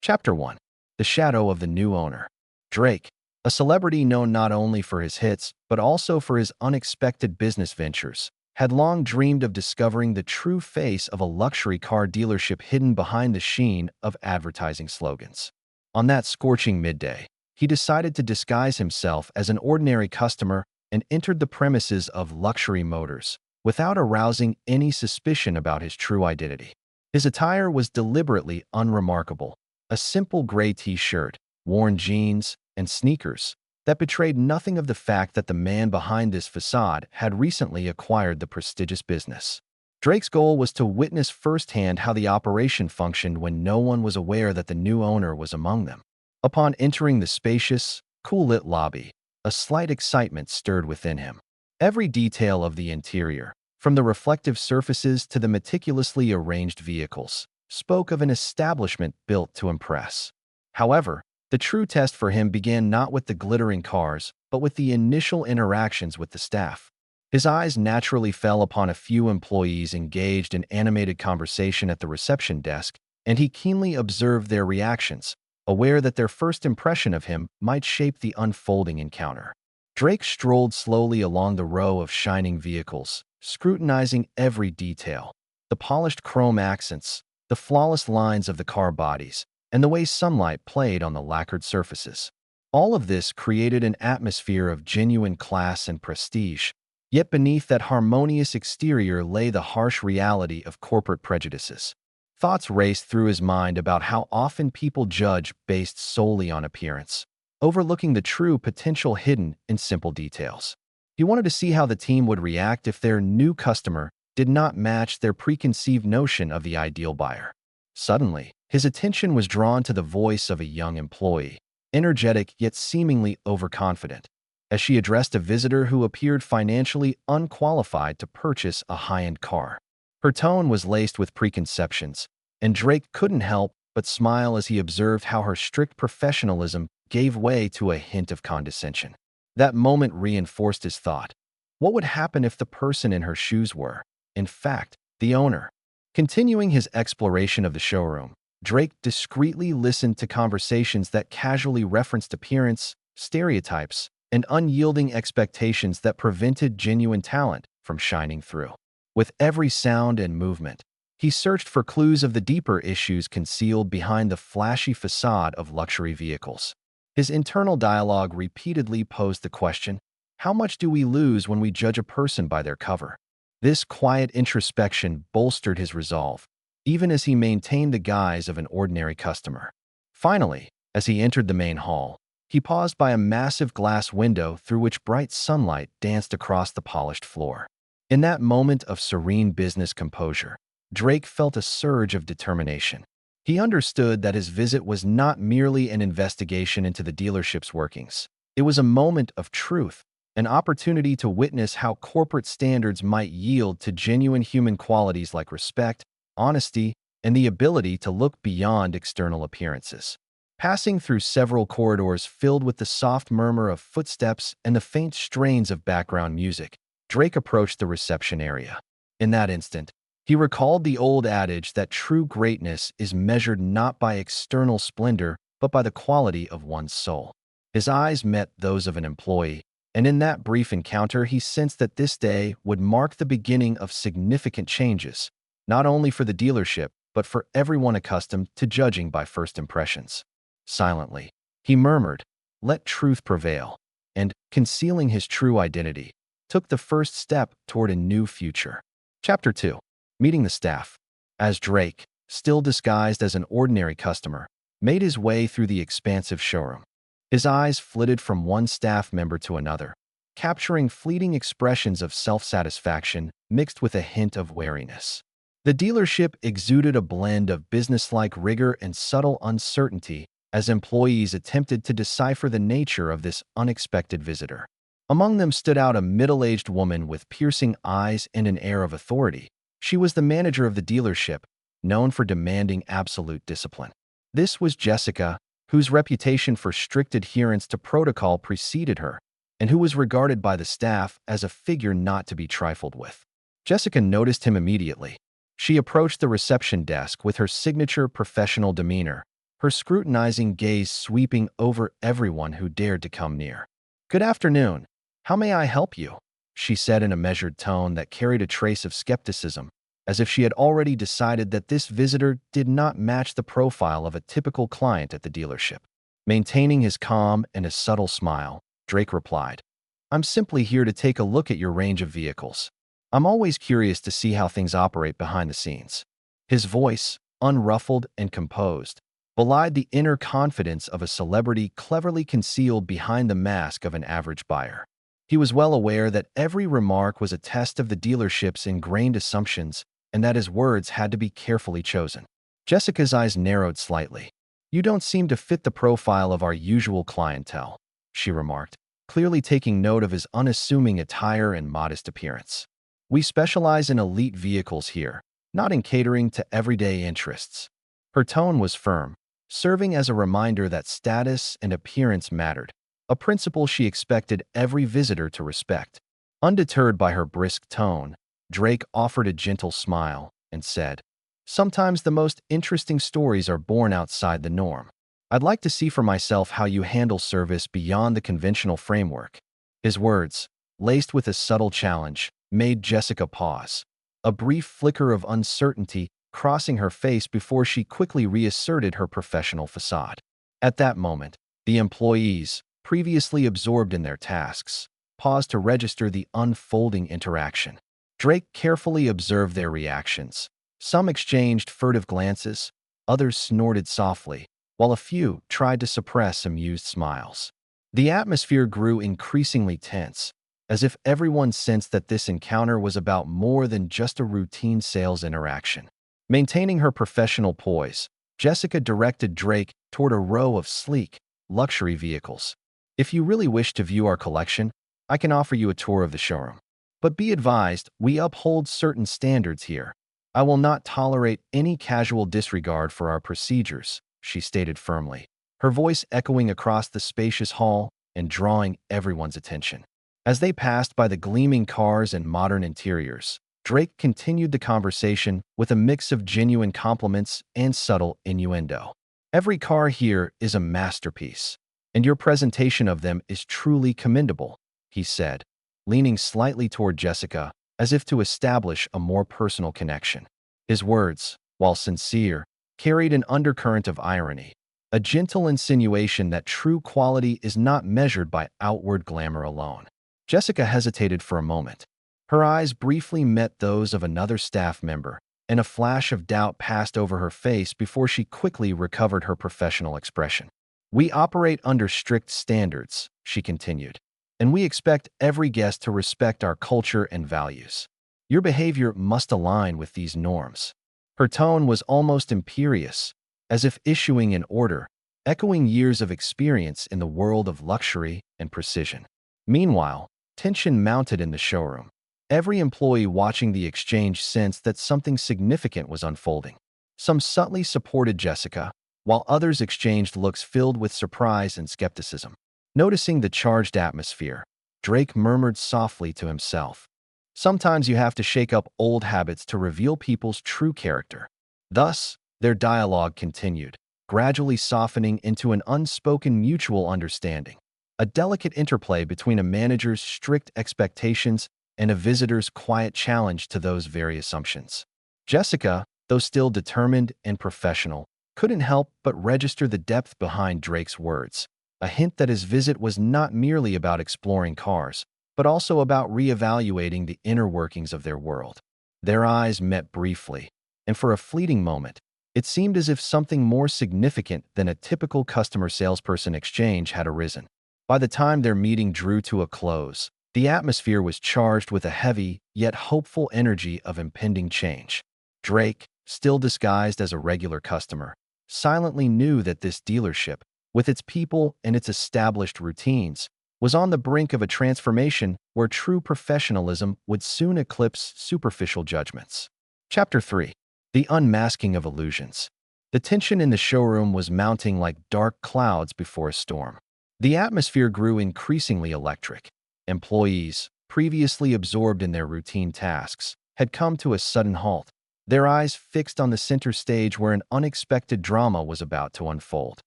Chapter 1. The Shadow of the New Owner. Drake, a celebrity known not only for his hits but also for his unexpected business ventures, had long dreamed of discovering the true face of a luxury car dealership hidden behind the sheen of advertising slogans. On that scorching midday, he decided to disguise himself as an ordinary customer and entered the premises of Luxury Motors without arousing any suspicion about his true identity. His attire was deliberately unremarkable: a simple gray t-shirt, worn jeans, and sneakers that betrayed nothing of the fact that the man behind this facade had recently acquired the prestigious business. Drake's goal was to witness firsthand how the operation functioned when no one was aware that the new owner was among them. Upon entering the spacious, cool-lit lobby, a slight excitement stirred within him. Every detail of the interior, from the reflective surfaces to the meticulously arranged vehicles, spoke of an establishment built to impress. However, the true test for him began not with the glittering cars, but with the initial interactions with the staff. His eyes naturally fell upon a few employees engaged in animated conversation at the reception desk, and he keenly observed their reactions, aware that their first impression of him might shape the unfolding encounter. Drake strolled slowly along the row of shining vehicles, scrutinizing every detail: the polished chrome accents, the flawless lines of the car bodies, and the way sunlight played on the lacquered surfaces. All of this created an atmosphere of genuine class and prestige. Yet beneath that harmonious exterior lay the harsh reality of corporate prejudices. Thoughts raced through his mind about how often people judge based solely on appearance, overlooking the true potential hidden in simple details. He wanted to see how the team would react if their new customer did not match their preconceived notion of the ideal buyer. Suddenly, his attention was drawn to the voice of a young employee, energetic yet seemingly overconfident, as she addressed a visitor who appeared financially unqualified to purchase a high-end car. Her tone was laced with preconceptions, and Drake couldn't help but smile as he observed how her strict professionalism gave way to a hint of condescension. That moment reinforced his thought. What would happen if the person in her shoes were, in fact, the owner? Continuing his exploration of the showroom, Drake discreetly listened to conversations that casually referenced appearance, stereotypes, and unyielding expectations that prevented genuine talent from shining through. With every sound and movement, he searched for clues of the deeper issues concealed behind the flashy facade of luxury vehicles. His internal dialogue repeatedly posed the question: how much do we lose when we judge a person by their cover? This quiet introspection bolstered his resolve, even as he maintained the guise of an ordinary customer. Finally, as he entered the main hall, he paused by a massive glass window through which bright sunlight danced across the polished floor. In that moment of serene business composure, Drake felt a surge of determination. He understood that his visit was not merely an investigation into the dealership's workings. It was a moment of truth, an opportunity to witness how corporate standards might yield to genuine human qualities like respect, honesty, and the ability to look beyond external appearances. Passing through several corridors filled with the soft murmur of footsteps and the faint strains of background music, Drake approached the reception area. In that instant, he recalled the old adage that true greatness is measured not by external splendor, but by the quality of one's soul. His eyes met those of an employee, and in that brief encounter he sensed that this day would mark the beginning of significant changes, not only for the dealership, but for everyone accustomed to judging by first impressions. Silently, he murmured, "Let truth prevail," and, concealing his true identity, took the first step toward a new future. Chapter 2. Meeting the staff. As Drake, still disguised as an ordinary customer, made his way through the expansive showroom, his eyes flitted from one staff member to another, capturing fleeting expressions of self-satisfaction mixed with a hint of wariness. The dealership exuded a blend of businesslike rigor and subtle uncertainty as employees attempted to decipher the nature of this unexpected visitor. Among them stood out a middle-aged woman with piercing eyes and an air of authority. She was the manager of the dealership, known for demanding absolute discipline. This was Jessica, whose reputation for strict adherence to protocol preceded her, and who was regarded by the staff as a figure not to be trifled with. Jessica noticed him immediately. She approached the reception desk with her signature professional demeanor, her scrutinizing gaze sweeping over everyone who dared to come near. "Good afternoon. How may I help you?" she said in a measured tone that carried a trace of skepticism, as if she had already decided that this visitor did not match the profile of a typical client at the dealership. Maintaining his calm and his subtle smile, Drake replied, "I'm simply here to take a look at your range of vehicles. I'm always curious to see how things operate behind the scenes." His voice, unruffled and composed, belied the inner confidence of a celebrity cleverly concealed behind the mask of an average buyer. He was well aware that every remark was a test of the dealership's ingrained assumptions and that his words had to be carefully chosen. Jessica's eyes narrowed slightly. "You don't seem to fit the profile of our usual clientele," she remarked, clearly taking note of his unassuming attire and modest appearance. "We specialize in elite vehicles here, not in catering to everyday interests." Her tone was firm, serving as a reminder that status and appearance mattered, a principle she expected every visitor to respect. Undeterred by her brisk tone, Drake offered a gentle smile and said, "Sometimes the most interesting stories are born outside the norm. I'd like to see for myself how you handle service beyond the conventional framework." His words, laced with a subtle challenge, made Jessica pause, a brief flicker of uncertainty crossing her face before she quickly reasserted her professional facade. At that moment, the employees, previously absorbed in their tasks, paused to register the unfolding interaction. Drake carefully observed their reactions. Some exchanged furtive glances, others snorted softly, while a few tried to suppress amused smiles. The atmosphere grew increasingly tense, as if everyone sensed that this encounter was about more than just a routine sales interaction. Maintaining her professional poise, Jessica directed Drake toward a row of sleek, luxury vehicles. "If you really wish to view our collection, I can offer you a tour of the showroom. But be advised, we uphold certain standards here. I will not tolerate any casual disregard for our procedures," she stated firmly, her voice echoing across the spacious hall and drawing everyone's attention. As they passed by the gleaming cars and modern interiors, Drake continued the conversation with a mix of genuine compliments and subtle innuendo. "Every car here is a masterpiece, and your presentation of them is truly commendable," he said, leaning slightly toward Jessica as if to establish a more personal connection. His words, while sincere, carried an undercurrent of irony, a gentle insinuation that true quality is not measured by outward glamour alone. Jessica hesitated for a moment. Her eyes briefly met those of another staff member, and a flash of doubt passed over her face before she quickly recovered her professional expression. "We operate under strict standards," she continued, "and we expect every guest to respect our culture and values. Your behavior must align with these norms." Her tone was almost imperious, as if issuing an order, echoing years of experience in the world of luxury and precision. Meanwhile, tension mounted in the showroom. Every employee watching the exchange sensed that something significant was unfolding. Some subtly supported Jessica, while others exchanged looks filled with surprise and skepticism. Noticing the charged atmosphere, Drake murmured softly to himself, "Sometimes you have to shake up old habits to reveal people's true character." Thus, their dialogue continued, gradually softening into an unspoken mutual understanding, a delicate interplay between a manager's strict expectations and a visitor's quiet challenge to those very assumptions. Jessica, though still determined and professional, couldn't help but register the depth behind Drake's words, a hint that his visit was not merely about exploring cars, but also about reevaluating the inner workings of their world. Their eyes met briefly, and for a fleeting moment, it seemed as if something more significant than a typical customer-salesperson exchange had arisen. By the time their meeting drew to a close, the atmosphere was charged with a heavy, yet hopeful energy of impending change. Drake, still disguised as a regular customer, silently knew that this dealership, with its people and its established routines, was on the brink of a transformation where true professionalism would soon eclipse superficial judgments. Chapter 3. The Unmasking of Illusions. The tension in the showroom was mounting like dark clouds before a storm. The atmosphere grew increasingly electric. Employees, previously absorbed in their routine tasks, had come to a sudden halt, their eyes fixed on the center stage where an unexpected drama was about to unfold.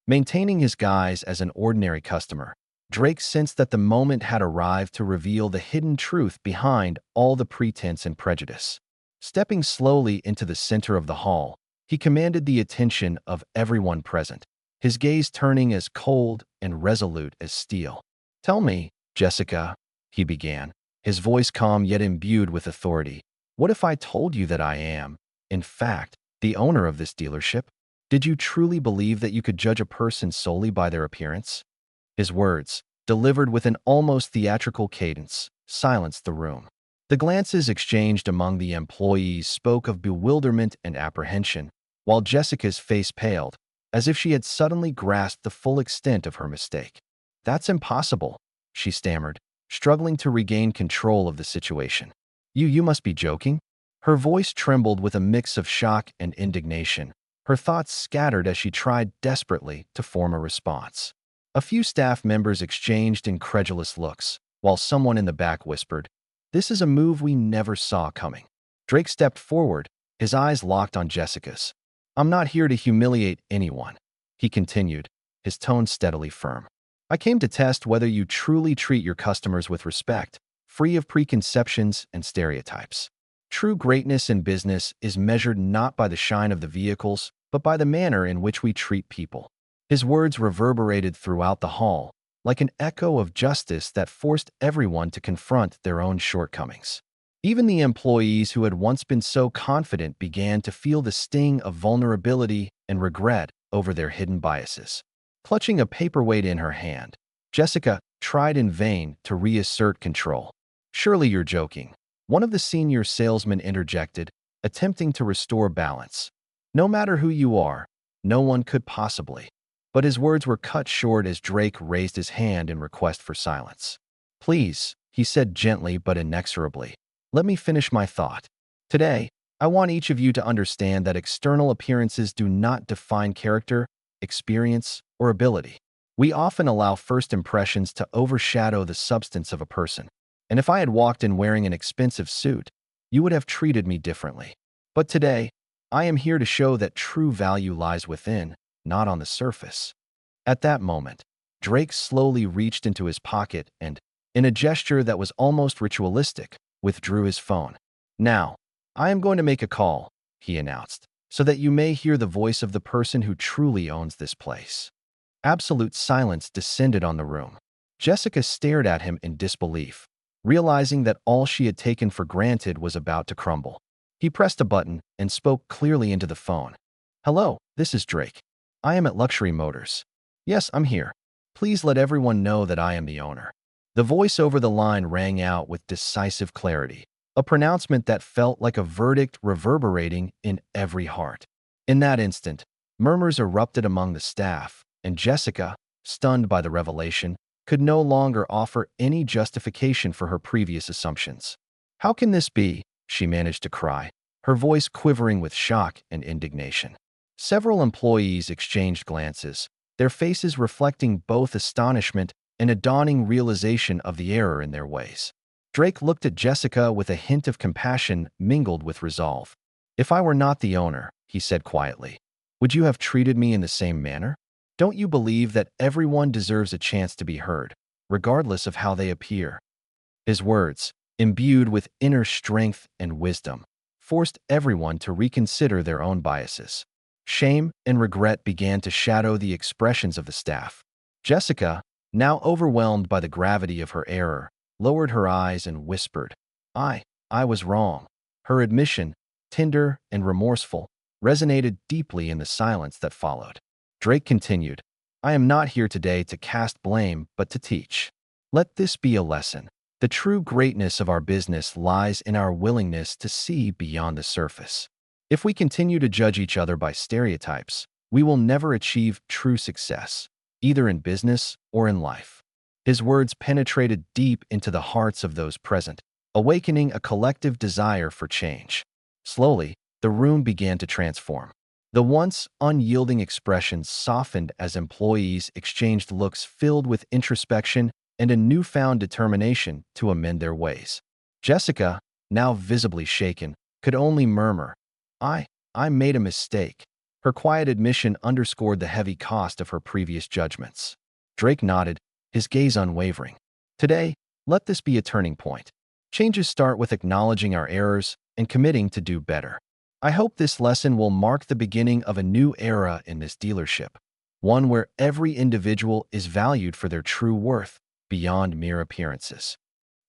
Maintaining his guise as an ordinary customer, Drake sensed that the moment had arrived to reveal the hidden truth behind all the pretense and prejudice. Stepping slowly into the center of the hall, he commanded the attention of everyone present, his gaze turning as cold and resolute as steel. "Tell me, Jessica," he began, his voice calm yet imbued with authority. "What if I told you that I am, in fact, the owner of this dealership? Did you truly believe that you could judge a person solely by their appearance?" His words, delivered with an almost theatrical cadence, silenced the room. The glances exchanged among the employees spoke of bewilderment and apprehension, while Jessica's face paled, as if she had suddenly grasped the full extent of her mistake. "That's impossible," she stammered, struggling to regain control of the situation. You must be joking?" Her voice trembled with a mix of shock and indignation, her thoughts scattered as she tried desperately to form a response. A few staff members exchanged incredulous looks, while someone in the back whispered, "This is a move we never saw coming." Drake stepped forward, his eyes locked on Jessica's. "I'm not here to humiliate anyone," he continued, his tone steadily firm. "I came to test whether you truly treat your customers with respect, free of preconceptions and stereotypes. True greatness in business is measured not by the shine of the vehicles, but by the manner in which we treat people." His words reverberated throughout the hall, like an echo of justice that forced everyone to confront their own shortcomings. Even the employees who had once been so confident began to feel the sting of vulnerability and regret over their hidden biases. Clutching a paperweight in her hand, Jessica tried in vain to reassert control. "Surely you're joking," one of the senior salesmen interjected, attempting to restore balance. "No matter who you are, no one could possibly." But his words were cut short as Drake raised his hand in request for silence. "Please," he said gently but inexorably, "let me finish my thought. Today, I want each of you to understand that external appearances do not define character, experience, or ability. We often allow first impressions to overshadow the substance of a person. And if I had walked in wearing an expensive suit, you would have treated me differently. But today, I am here to show that true value lies within, not on the surface." At that moment, Drake slowly reached into his pocket and, in a gesture that was almost ritualistic, withdrew his phone. "Now, I am going to make a call," he announced, "so that you may hear the voice of the person who truly owns this place." Absolute silence descended on the room. Jessica stared at him in disbelief, realizing that all she had taken for granted was about to crumble. He pressed a button and spoke clearly into the phone. "Hello, this is Drake. I am at Luxury Motors. Yes, I'm here. Please let everyone know that I am the owner." The voice over the line rang out with decisive clarity, a pronouncement that felt like a verdict reverberating in every heart. In that instant, murmurs erupted among the staff, and Jessica, stunned by the revelation, could no longer offer any justification for her previous assumptions. "How can this be?" she managed to cry, her voice quivering with shock and indignation. Several employees exchanged glances, their faces reflecting both astonishment and a dawning realization of the error in their ways. Drake looked at Jessica with a hint of compassion mingled with resolve. "If I were not the owner," he said quietly, "would you have treated me in the same manner? Don't you believe that everyone deserves a chance to be heard, regardless of how they appear?" His words, imbued with inner strength and wisdom, forced everyone to reconsider their own biases. Shame and regret began to shadow the expressions of the staff. Jessica, now overwhelmed by the gravity of her error, lowered her eyes and whispered, I was wrong." Her admission, tender and remorseful, resonated deeply in the silence that followed. Drake continued, "I am not here today to cast blame, but to teach. Let this be a lesson. The true greatness of our business lies in our willingness to see beyond the surface. If we continue to judge each other by stereotypes, we will never achieve true success, either in business or in life." His words penetrated deep into the hearts of those present, awakening a collective desire for change. Slowly, the room began to transform. The once unyielding expressions softened as employees exchanged looks filled with introspection and a newfound determination to amend their ways. Jessica, now visibly shaken, could only murmur, I, I made a mistake. Her quiet admission underscored the heavy cost of her previous judgments. Drake nodded, his gaze unwavering. Today, let this be a turning point. Changes start with acknowledging our errors and committing to do better. I hope this lesson will mark the beginning of a new era in this dealership, one where every individual is valued for their true worth beyond mere appearances.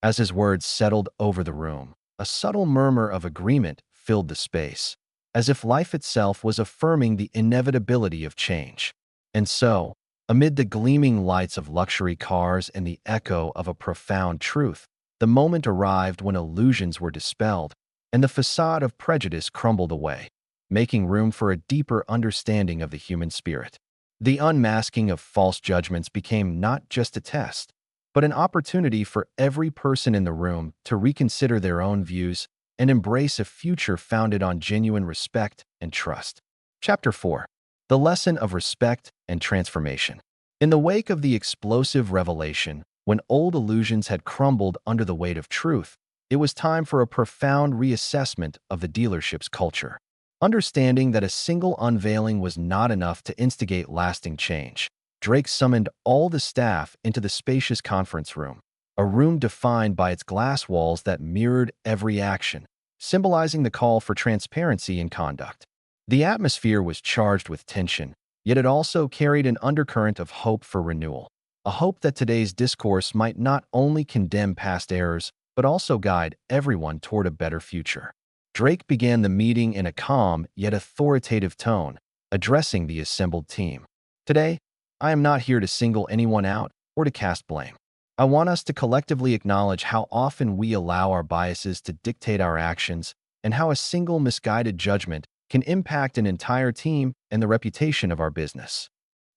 As his words settled over the room, a subtle murmur of agreement filled the space, as if life itself was affirming the inevitability of change. And so, amid the gleaming lights of luxury cars and the echo of a profound truth, the moment arrived when illusions were dispelled and the facade of prejudice crumbled away, making room for a deeper understanding of the human spirit. The unmasking of false judgments became not just a test, but an opportunity for every person in the room to reconsider their own views and embrace a future founded on genuine respect and trust. Chapter 4. The Lesson of Respect and Transformation. In the wake of the explosive revelation, when old illusions had crumbled under the weight of truth, it was time for a profound reassessment of the dealership's culture. Understanding that a single unveiling was not enough to instigate lasting change, Drake summoned all the staff into the spacious conference room, a room defined by its glass walls that mirrored every action, symbolizing the call for transparency in conduct. The atmosphere was charged with tension, yet it also carried an undercurrent of hope for renewal, a hope that today's discourse might not only condemn past errors, but also guide everyone toward a better future. Drake began the meeting in a calm yet authoritative tone, addressing the assembled team. Today, I am not here to single anyone out or to cast blame. I want us to collectively acknowledge how often we allow our biases to dictate our actions and how a single misguided judgment can impact an entire team and the reputation of our business.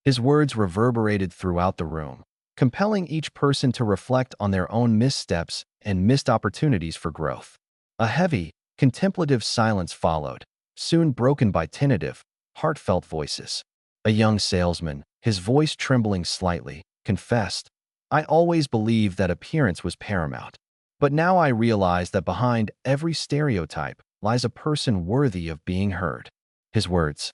His words reverberated throughout the room, compelling each person to reflect on their own missteps and missed opportunities for growth. A heavy, contemplative silence followed, soon broken by tentative, heartfelt voices. A young salesman, his voice trembling slightly, confessed, "I always believed that appearance was paramount. But now I realize that behind every stereotype lies a person worthy of being heard." His words,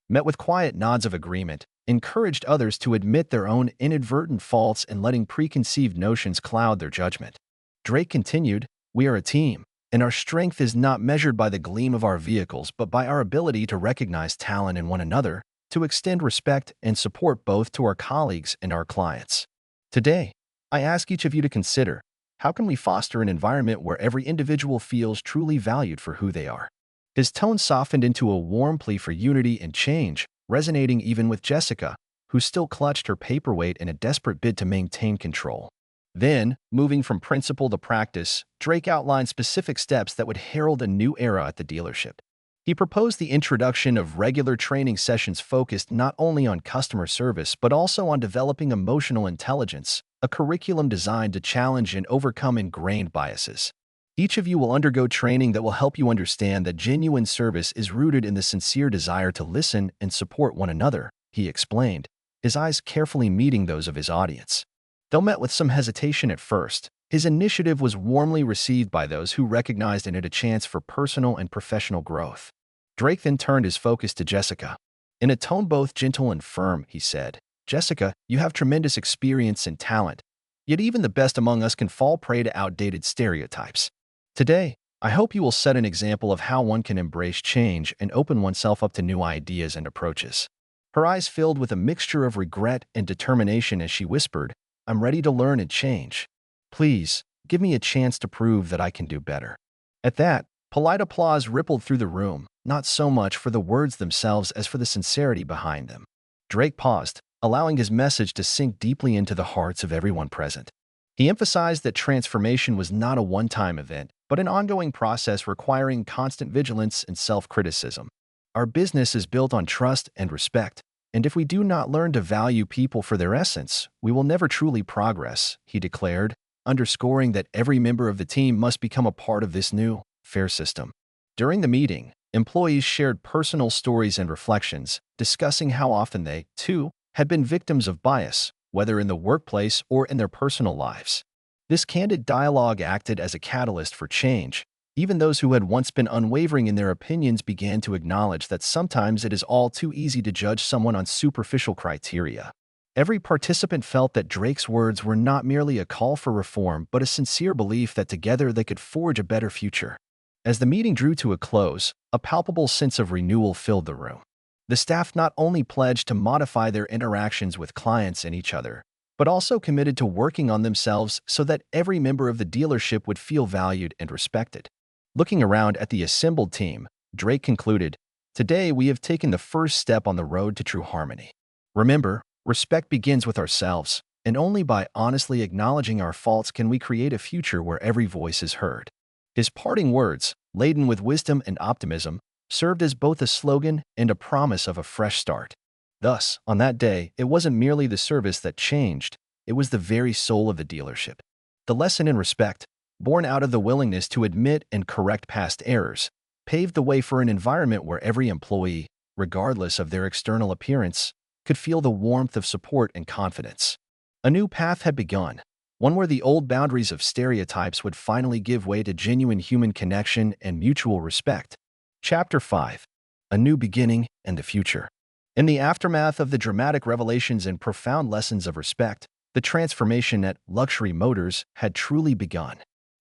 met with quiet nods of agreement, encouraged others to admit their own inadvertent faults and letting preconceived notions cloud their judgment. Drake continued, "We are a team, and our strength is not measured by the gleam of our vehicles, but by our ability to recognize talent in one another, to extend respect and support both to our colleagues and our clients. Today, I ask each of you to consider, how can we foster an environment where every individual feels truly valued for who they are?" His tone softened into a warm plea for unity and change, resonating even with Jessica, who still clutched her paperweight in a desperate bid to maintain control. Then, moving from principle to practice, Drake outlined specific steps that would herald a new era at the dealership. He proposed the introduction of regular training sessions focused not only on customer service but also on developing emotional intelligence, a curriculum designed to challenge and overcome ingrained biases. Each of you will undergo training that will help you understand that genuine service is rooted in the sincere desire to listen and support one another, he explained, his eyes carefully meeting those of his audience. Though met with some hesitation at first, his initiative was warmly received by those who recognized in it a chance for personal and professional growth. Drake then turned his focus to Jessica. In a tone both gentle and firm, he said, "Jessica, you have tremendous experience and talent, yet even the best among us can fall prey to outdated stereotypes. Today, I hope you will set an example of how one can embrace change and open oneself up to new ideas and approaches." Her eyes filled with a mixture of regret and determination as she whispered, "I'm ready to learn and change. Please, give me a chance to prove that I can do better." At that, polite applause rippled through the room, not so much for the words themselves as for the sincerity behind them. Drake paused, allowing his message to sink deeply into the hearts of everyone present. He emphasized that transformation was not a one-time event, but an ongoing process requiring constant vigilance and self-criticism. Our business is built on trust and respect, and if we do not learn to value people for their essence, we will never truly progress, he declared, underscoring that every member of the team must become a part of this new, fair system. During the meeting, employees shared personal stories and reflections, discussing how often they, too, had been victims of bias, whether in the workplace or in their personal lives. This candid dialogue acted as a catalyst for change, Even those who had once been unwavering in their opinions began to acknowledge that sometimes it is all too easy to judge someone on superficial criteria. Every participant felt that Drake's words were not merely a call for reform, but a sincere belief that together they could forge a better future. As the meeting drew to a close, a palpable sense of renewal filled the room. The staff not only pledged to modify their interactions with clients and each other, but also committed to working on themselves so that every member of the dealership would feel valued and respected. Looking around at the assembled team, Drake concluded, "Today we have taken the first step on the road to true harmony. Remember, respect begins with ourselves, and only by honestly acknowledging our faults can we create a future where every voice is heard." His parting words, laden with wisdom and optimism, served as both a slogan and a promise of a fresh start. Thus, on that day, it wasn't merely the service that changed, it was the very soul of the dealership. The lesson in respect, born out of the willingness to admit and correct past errors, paved the way for an environment where every employee, regardless of their external appearance, could feel the warmth of support and confidence. A new path had begun, one where the old boundaries of stereotypes would finally give way to genuine human connection and mutual respect. Chapter 5. A New Beginning and the Future. In the aftermath of the dramatic revelations and profound lessons of respect, the transformation at Luxury Motors had truly begun.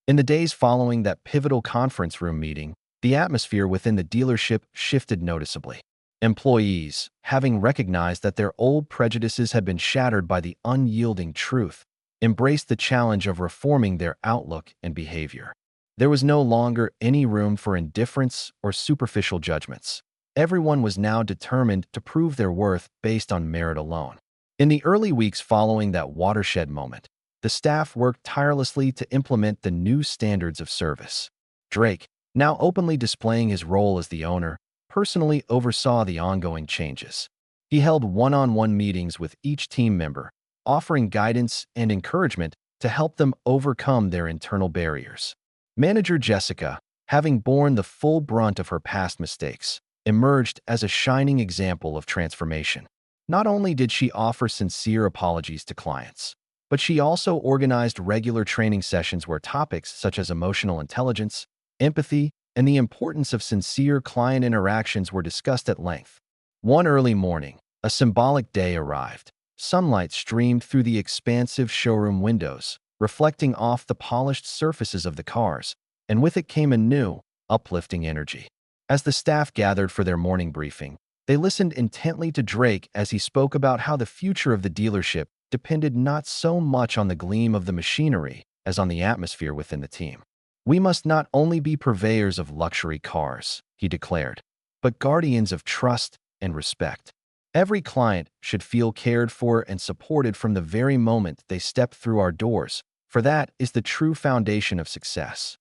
In the days following that pivotal conference room meeting, the atmosphere within the dealership shifted noticeably. Employees, having recognized that their old prejudices had been shattered by the unyielding truth, embraced the challenge of reforming their outlook and behavior. There was no longer any room for indifference or superficial judgments. Everyone was now determined to prove their worth based on merit alone. In the early weeks following that watershed moment, the staff worked tirelessly to implement the new standards of service. Drake, now openly displaying his role as the owner, personally oversaw the ongoing changes. He held one-on-one meetings with each team member, offering guidance and encouragement to help them overcome their internal barriers. Manager Jessica, having borne the full brunt of her past mistakes, emerged as a shining example of transformation. Not only did she offer sincere apologies to clients, but she also organized regular training sessions where topics such as emotional intelligence, empathy, and the importance of sincere client interactions were discussed at length. One early morning, a symbolic day arrived. Sunlight streamed through the expansive showroom windows, reflecting off the polished surfaces of the cars, and with it came a new, uplifting energy. As the staff gathered for their morning briefing, they listened intently to Drake as he spoke about how the future of the dealership depended not so much on the gleam of the machinery as on the atmosphere within the team. "We must not only be purveyors of luxury cars," he declared, "but guardians of trust and respect. Every client should feel cared for and supported from the very moment they step through our doors, for that is the true foundation of success."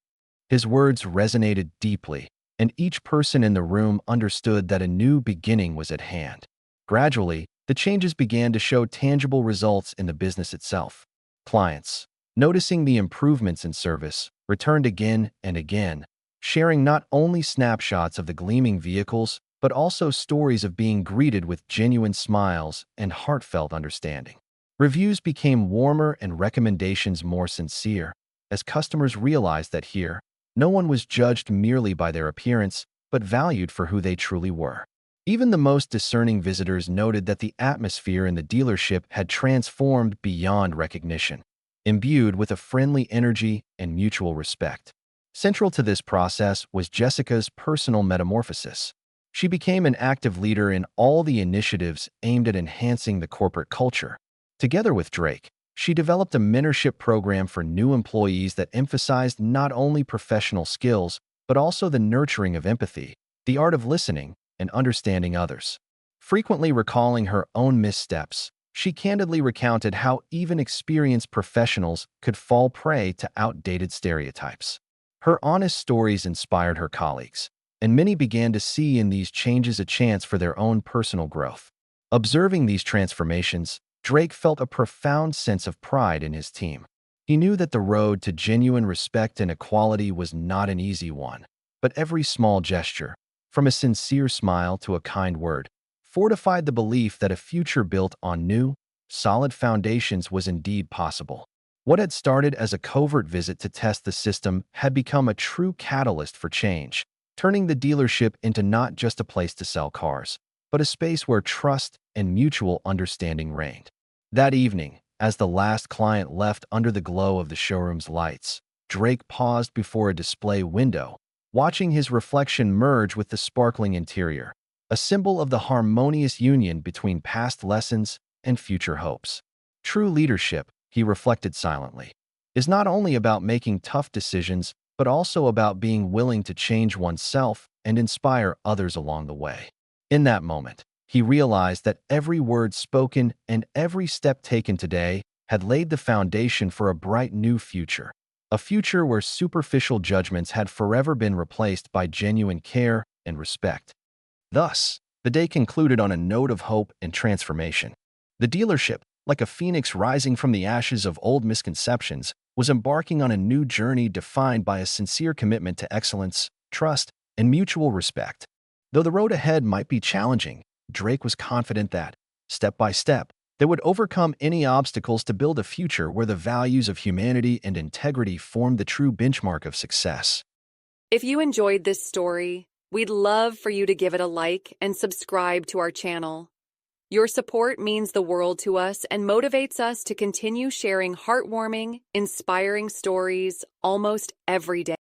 His words resonated deeply, and each person in the room understood that a new beginning was at hand. Gradually, the changes began to show tangible results in the business itself. Clients, noticing the improvements in service, returned again and again, sharing not only snapshots of the gleaming vehicles, but also stories of being greeted with genuine smiles and heartfelt understanding. Reviews became warmer and recommendations more sincere, as customers realized that here, no one was judged merely by their appearance, but valued for who they truly were. Even the most discerning visitors noted that the atmosphere in the dealership had transformed beyond recognition, imbued with a friendly energy and mutual respect. Central to this process was Jessica's personal metamorphosis. She became an active leader in all the initiatives aimed at enhancing the corporate culture. Together with Drake, she developed a mentorship program for new employees that emphasized not only professional skills, but also the nurturing of empathy, the art of listening, and understanding others. Frequently recalling her own missteps, she candidly recounted how even experienced professionals could fall prey to outdated stereotypes. Her honest stories inspired her colleagues, and many began to see in these changes a chance for their own personal growth. Observing these transformations, Drake felt a profound sense of pride in his team. He knew that the road to genuine respect and equality was not an easy one, but every small gesture, from a sincere smile to a kind word, fortified the belief that a future built on new, solid foundations was indeed possible. What had started as a covert visit to test the system had become a true catalyst for change, turning the dealership into not just a place to sell cars, but a space where trust and mutual understanding reigned. That evening, as the last client left under the glow of the showroom's lights, Drake paused before a display window, watching his reflection merge with the sparkling interior, a symbol of the harmonious union between past lessons and future hopes. True leadership, he reflected silently, is not only about making tough decisions, but also about being willing to change oneself and inspire others along the way. In that moment, he realized that every word spoken and every step taken today had laid the foundation for a bright new future, a future where superficial judgments had forever been replaced by genuine care and respect. Thus, the day concluded on a note of hope and transformation. The dealership, like a phoenix rising from the ashes of old misconceptions, was embarking on a new journey defined by a sincere commitment to excellence, trust, and mutual respect. Though the road ahead might be challenging, Drake was confident that, step by step, they would overcome any obstacles to build a future where the values of humanity and integrity formed the true benchmark of success. If you enjoyed this story, we'd love for you to give it a like and subscribe to our channel. Your support means the world to us and motivates us to continue sharing heartwarming, inspiring stories almost every day.